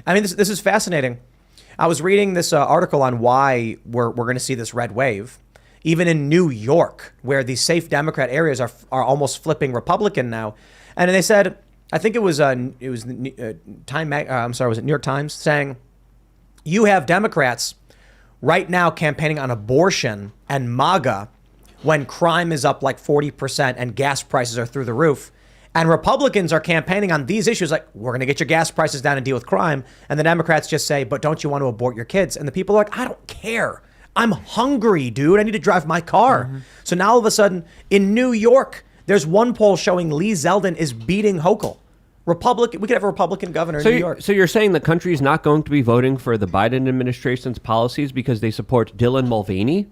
I mean, this is fascinating. I was reading this article on why we're going to see this red wave, even in New York, where the safe Democrat areas are almost flipping Republican now. And they said, I think it was New York Times saying, you have Democrats right now campaigning on abortion and MAGA when crime is up like 40% and gas prices are through the roof. And Republicans are campaigning on these issues like, we're going to get your gas prices down and deal with crime. And the Democrats just say, but don't you want to abort your kids? And the people are like, I don't care. I'm hungry, dude. I need to drive my car. Mm-hmm. So now all of a sudden in New York, there's one poll showing Lee Zeldin is beating Hochul. We could have a Republican governor in New York. So you're saying the country's not going to be voting for the Biden administration's policies because they support Dylan Mulvaney?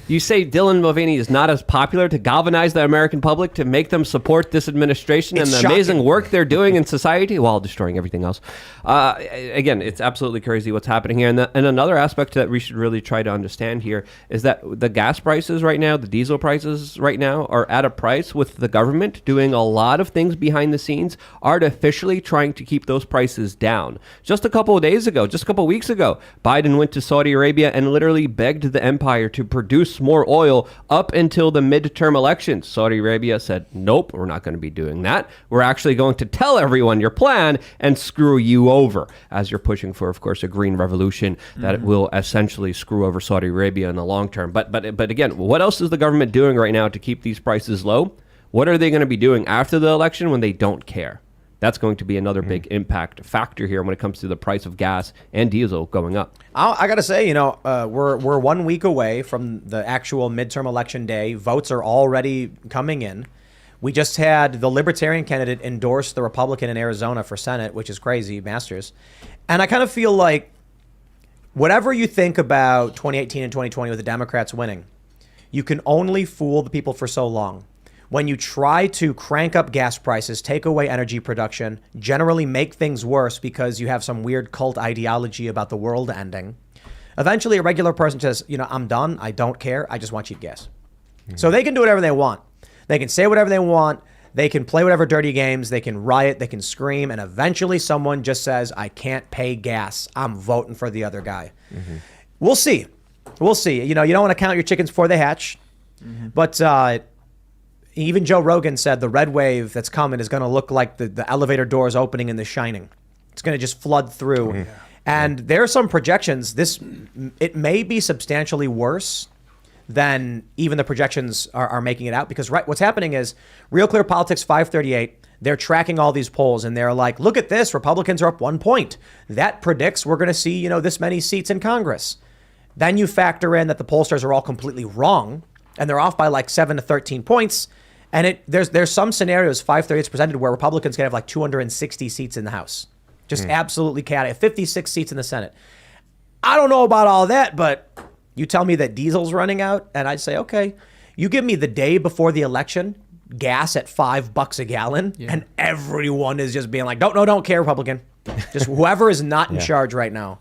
You say Dylan Mulvaney is not as popular to galvanize the American public to make them support this administration and the amazing work they're doing in society while destroying everything else. Again, it's absolutely crazy what's happening here. And another aspect that we should really try to understand here is that the gas prices right now, the diesel prices right now are at a price with the government doing a lot of things behind the scenes, artificially trying to keep those prices down. Just a couple of weeks ago, Biden went to Saudi Arabia and literally begged the empire to produce more oil up until the midterm elections. Saudi Arabia said, nope, we're not going to be doing that. We're actually going to tell everyone your plan and screw you over, as you're pushing for, of course, a green revolution that will essentially screw over Saudi Arabia in the long term. But again, what else is the government doing right now to keep these prices low? What are they going to be doing after the election when they don't care? That's going to be another big impact factor here when it comes to the price of gas and diesel going up. I got to say, we're 1 week away from the actual midterm election day. Votes are already coming in. We just had the Libertarian candidate endorse the Republican in Arizona for Senate, which is crazy, Masters. And I kind of feel like whatever you think about 2018 and 2020 with the Democrats winning, you can only fool the people for so long. When you try to crank up gas prices, take away energy production, generally make things worse because you have some weird cult ideology about the world ending, eventually a regular person says, I'm done. I don't care. I just want cheap gas. So they can do whatever they want. They can say whatever they want. They can play whatever dirty games. They can riot. They can scream. And eventually someone just says, I can't pay gas. I'm voting for the other guy. We'll see. You don't want to count your chickens before they hatch. But even Joe Rogan said the red wave that's coming is going to look like the elevator doors opening in The Shining. It's going to just flood through. And there are some projections. It may be substantially worse than even the projections are making it out, because what's happening is Real Clear Politics 538. They're tracking all these polls and they're like, look at this. Republicans are up 1 point. That predicts we're going to see, this many seats in Congress. Then you factor in that the pollsters are all completely wrong and they're off by like 7 to 13 points. And there's some scenarios 538 is presented where Republicans can have like 260 seats in the House. Just absolutely chaotic. 56 seats in the Senate. I don't know about all that, but you tell me that diesel's running out and I'd say, okay, you give me the day before the election, gas at $5 a gallon, and everyone is just being like, don't care, Republican. Just whoever is not in charge right now.